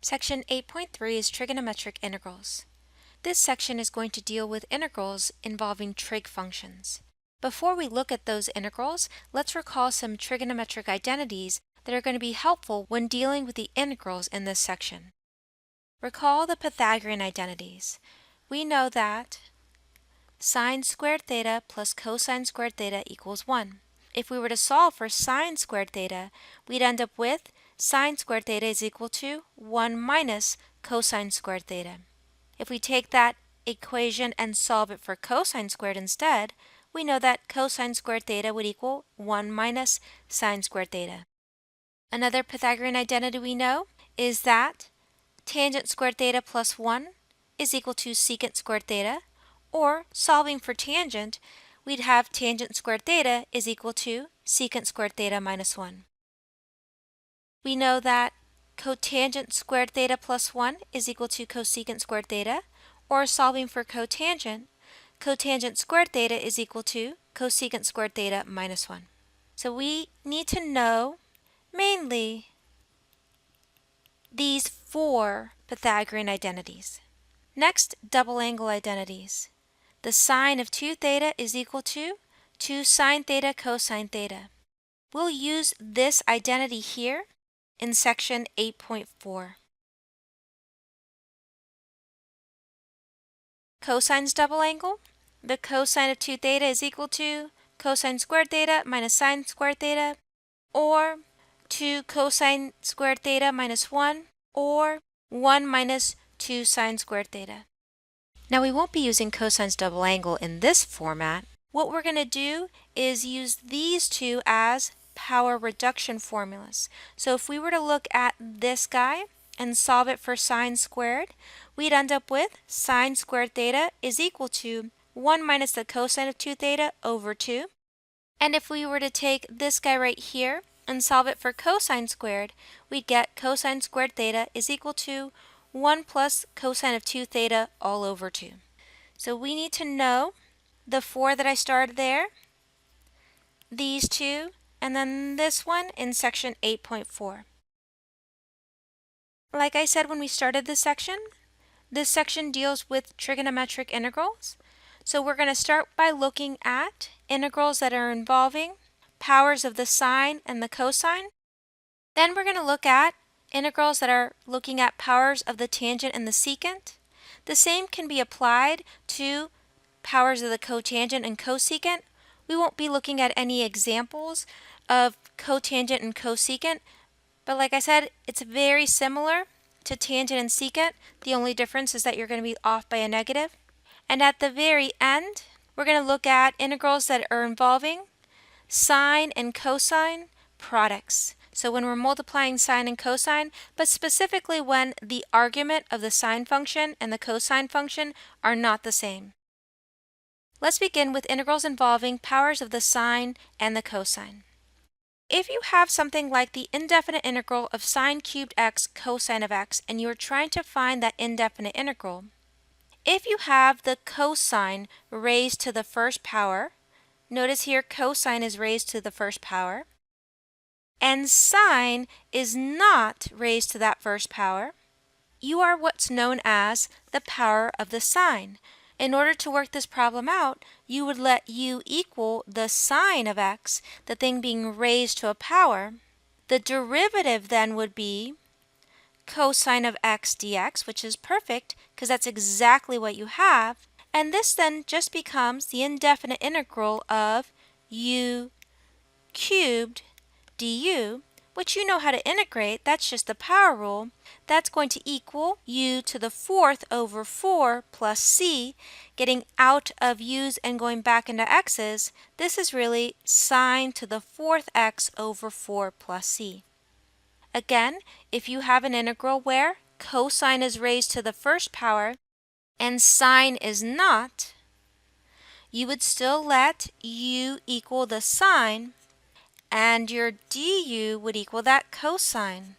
Section 8.3 is trigonometric integrals. This section is going to deal with integrals involving trig functions. Before we look at those integrals, let's recall some trigonometric identities that are going to be helpful when dealing with the integrals in this section. Recall the Pythagorean identities. We know that sine squared theta plus cosine squared theta equals 1. If we were to solve for sine squared theta, we'd end up with sine squared theta is equal to 1 minus cosine squared theta. If we take that equation and solve it for cosine squared instead, we know that cosine squared theta would equal 1 minus sine squared theta. Another Pythagorean identity we know is that tangent squared theta plus 1 is equal to secant squared theta, or solving for tangent, we'd have tangent squared theta is equal to secant squared theta minus 1. We know that cotangent squared theta plus 1 is equal to cosecant squared theta, or solving for cotangent, cotangent squared theta is equal to cosecant squared theta minus 1. So we need to know mainly these four Pythagorean identities. Next, double angle identities. The sine of 2 theta is equal to 2 sine theta cosine theta. We'll use this identity here in section 8.4. Cosine's double angle. The cosine of 2 theta is equal to cosine squared theta minus sine squared theta, or 2 cosine squared theta minus 1, or 1 minus 2 sine squared theta. Now we won't be using cosine's double angle in this format. What we're going to do is use these two as power reduction formulas. So if we were to look at this guy and solve it for sine squared, we'd end up with sine squared theta is equal to 1 minus the cosine of 2 theta over 2. And if we were to take this guy right here and solve it for cosine squared, we'd get cosine squared theta is equal to 1 plus cosine of 2 theta all over 2. So we need to know the four that I started there, these two, and then this one in section 8.4. Like I said when we started this section deals with trigonometric integrals. So we're going to start by looking at integrals that are involving powers of the sine and the cosine. Then we're going to look at integrals that are looking at powers of the tangent and the secant. The same can be applied to powers of the cotangent and cosecant. We won't be looking at any examples of cotangent and cosecant, but like I said, it's very similar to tangent and secant. The only difference is that you're going to be off by a negative. And at the very end, we're going to look at integrals that are involving sine and cosine products. So when we're multiplying sine and cosine, but specifically when the argument of the sine function and the cosine function are not the same. Let's begin with integrals involving powers of the sine and the cosine. If you have something like the indefinite integral of sine cubed x cosine of x, and you are trying to find that indefinite integral, if you have the cosine raised to the first power, notice here cosine is raised to the first power, and sine is not raised to that first power, you are what's known as the power of the sine. In order to work this problem out, you would let u equal the sine of x, the thing being raised to a power. The derivative then would be cosine of x dx, which is perfect because that's exactly what you have. And this then just becomes the indefinite integral of u cubed du, which you know how to integrate. That's just the power rule. That's going to equal u to the fourth over 4 plus c. Getting out of u's and going back into x's, this is really sine to the fourth x over 4 plus c. Again, if you have an integral where cosine is raised to the first power and sine is not, you would still let u equal the sine, and your du would equal that cosine.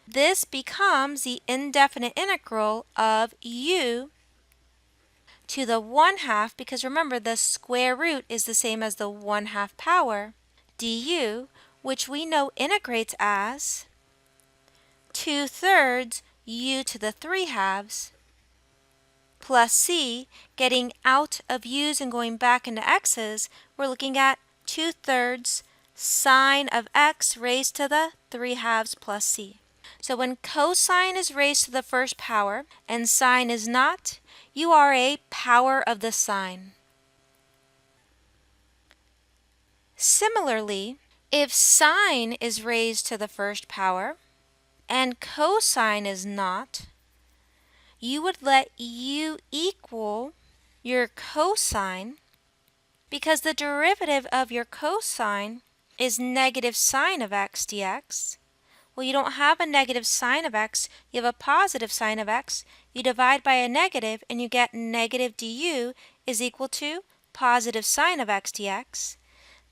This becomes the indefinite integral of u to the 1/2, because remember the square root is the same as the 1/2 power, du, which we know integrates as 2/3 u to the 3/2 plus c, getting out of u's and going back into x's, we're looking at 2/3 sine of x raised to the 3/2 plus c. So when cosine is raised to the first power and sine is not, you are a power of the sine. Similarly, if sine is raised to the first power and cosine is not, you would let u equal your cosine, because the derivative of your cosine is negative sine of x dx. Well, you don't have a negative sine of x, you have a positive sine of x. You divide by a negative and you get negative du is equal to positive sine of x dx.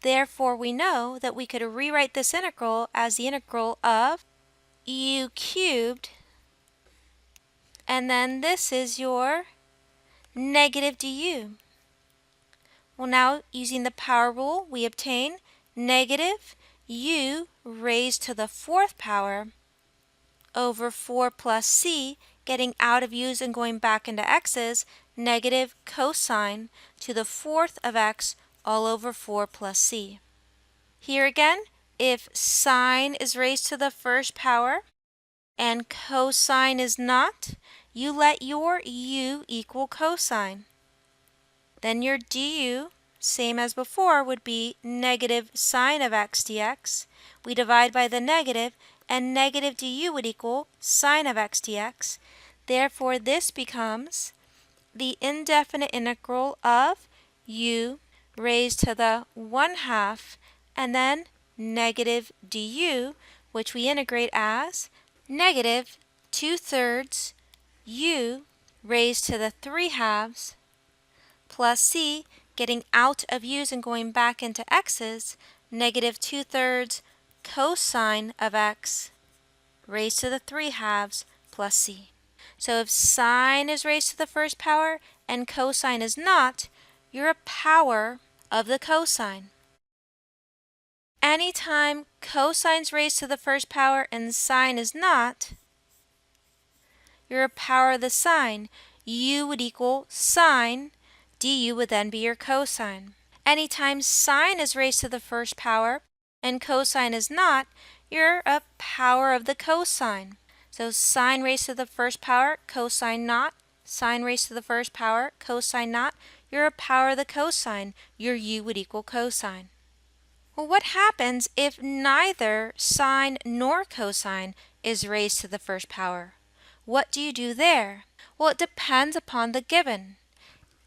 Therefore, we know that we could rewrite this integral as the integral of u cubed, and then this is your negative du. Well, now using the power rule, we obtain negative u raised to the 4th power over 4 plus c, getting out of u's and going back into x's, negative cosine to the 4th of x all over 4 plus c. Here again, if sine is raised to the first power and cosine is not, you let your u equal cosine. Then your du, same as before, would be negative sine of x dx. We divide by the negative, and negative du would equal sine of x dx. Therefore, this becomes the indefinite integral of u raised to the 1/2 and then negative du, which we integrate as negative 2/3 u raised to the 3/2 plus c, getting out of u's and going back into x's, negative 2/3 cosine of x raised to the 3/2 plus c. So if sine is raised to the first power and cosine is not, you're a power of the cosine. Anytime cosine is raised to the first power and sine is not, you're a power of the sine. U would equal sine, du would then be your cosine. Anytime sine is raised to the first power and cosine is not, you're a power of the cosine. So sine raised to the first power, cosine not, sine raised to the first power, cosine not, you're a power of the cosine. Your u would equal cosine. Well, what happens if neither sine nor cosine is raised to the first power? What do you do there? Well, it depends upon the given.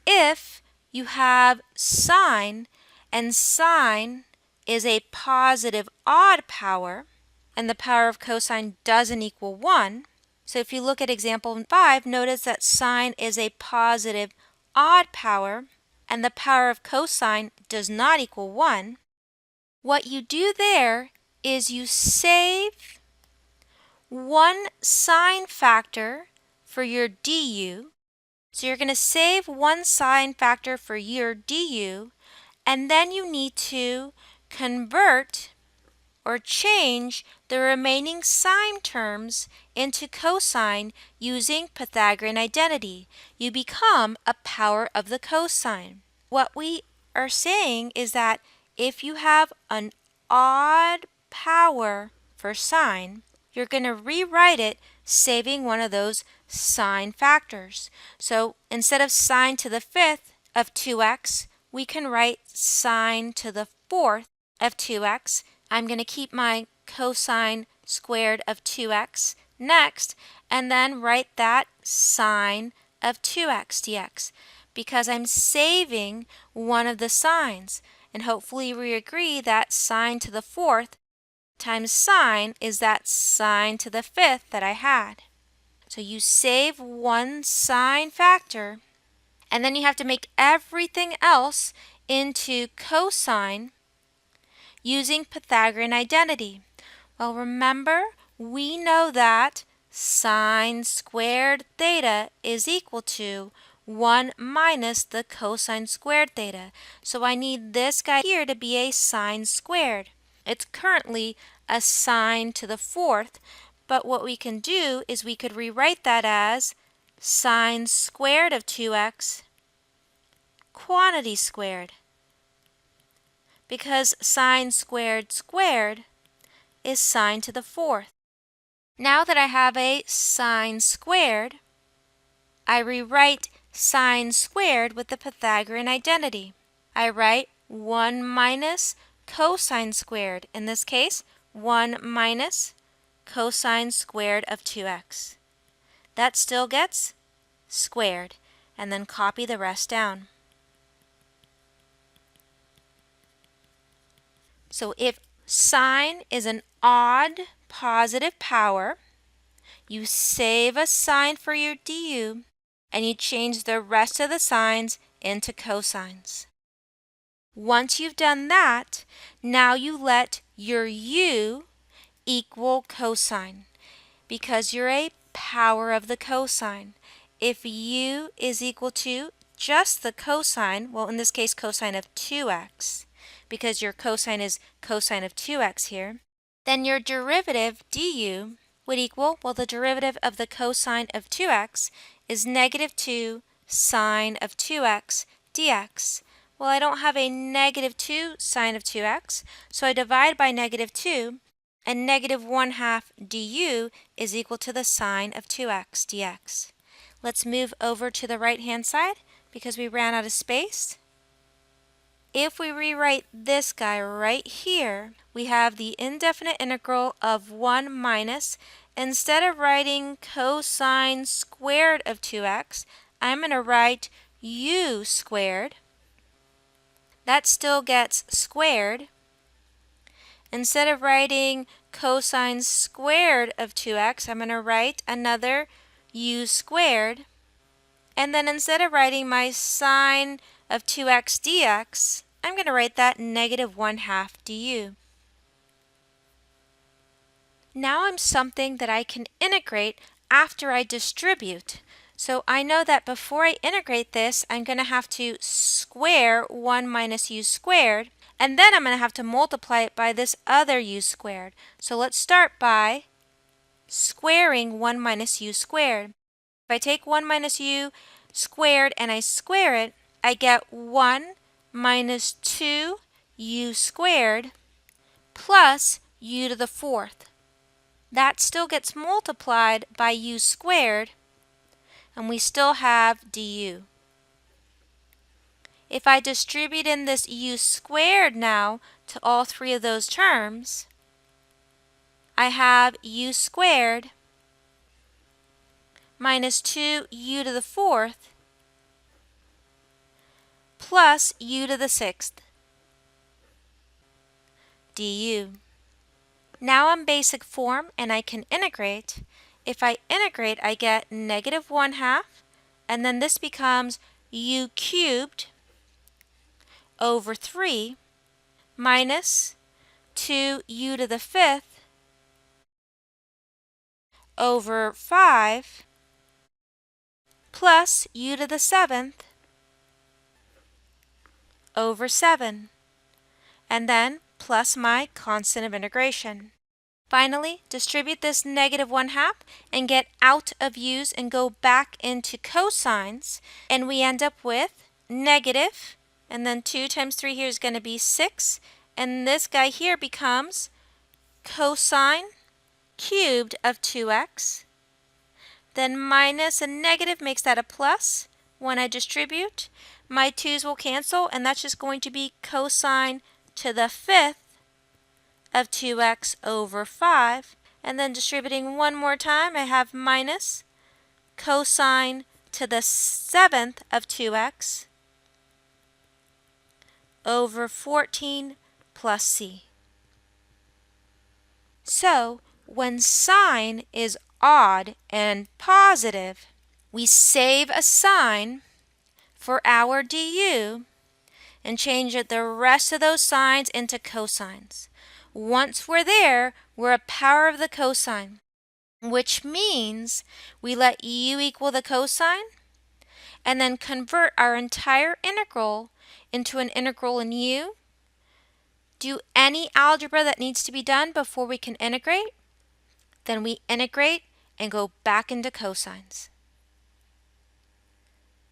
If you have sine and sine is a positive odd power and the power of cosine doesn't equal 1, so if you look at example 5, notice that sine is a positive odd power and the power of cosine does not equal 1, what you do there is you save one sine factor for your du. So you're going to save one sine factor for your du, and then you need to convert or change the remaining sine terms into cosine using Pythagorean identity. You become a power of the cosine. What we are saying is that if you have an odd power for sine, you're going to rewrite it saving one of those sine factors. So instead of sine to the 5th of 2x, we can write sine to the 4th of 2x. I'm going to keep my cosine squared of 2x next, and then write that sine of 2x dx, because I'm saving one of the sines. And hopefully we agree that sine to the 4th times sine is that sine to the 5th that I had. So you save one sine factor, and then you have to make everything else into cosine using Pythagorean identity. Well, remember, we know that sine squared theta is equal to 1 minus the cosine squared theta. So I need this guy here to be a sine squared. It's currently a sine to the 4th, But what we can do is we could rewrite that as sine squared of 2x quantity squared, because sine squared squared is sine to the fourth. Now that I have a sine squared, I rewrite sine squared with the Pythagorean identity. I write 1 minus cosine squared. In this case, 1 minus cosine squared of 2x. That still gets squared, and then copy the rest down. So if sine is an odd positive power, you save a sign for your du, and you change the rest of the signs into cosines. Once you've done that, now you let your u equal cosine, because you're a power of the cosine. If u is equal to just the cosine, well, in this case cosine of 2x, because your cosine is cosine of 2x here, then your derivative du would equal, well, the derivative of the cosine of 2x is negative 2 sine of 2x dx. Well, I don't have a negative 2 sine of 2x, so I divide by negative 2, and negative 1/2 du is equal to the sine of 2x dx. Let's move over to the right-hand side because we ran out of space. If we rewrite this guy right here, we have the indefinite integral of 1 minus, instead of writing cosine squared of 2x, I'm going to write u squared. That still gets squared. Instead of writing cosine squared of 2x, I'm going to write another u squared. And then instead of writing my sine of 2x dx, I'm going to write that negative 1/2 du. Now I'm something that I can integrate after I distribute. So I know that before I integrate this, I'm going to have to square 1 minus u squared, and then I'm going to have to multiply it by this other u squared. So let's start by squaring 1 minus u squared. If I take 1 minus u squared and I square it, I get 1 minus 2u squared plus u to the fourth. That still gets multiplied by u squared, and we still have du. If I distribute in this u squared now to all three of those terms, I have u squared minus 2u to the fourth plus u to the sixth du. Now I'm basic form and I can integrate. If I integrate, I get negative 1/2, and then this becomes u cubed over 3 minus 2u to the fifth over 5 plus u to the seventh over 7, and then plus my constant of integration. Finally, distribute this negative 1/2 and get out of u's and go back into cosines, and we end up with negative, and then 2 times 3 here is going to be 6, and this guy here becomes cosine cubed of 2x, then minus a negative makes that a plus. When I distribute, my 2's will cancel, and that's just going to be cosine to the fifth of 2x over 5, and then distributing one more time, I have minus cosine to the seventh of 2x over 14 plus c. So when sine is odd and positive, we save a sign for our du and change the rest of those signs into cosines. Once we're there, we're a power of the cosine, which means we let u equal the cosine and then convert our entire integral into an integral in u. Do any algebra that needs to be done before we can integrate. Then we integrate and go back into cosines.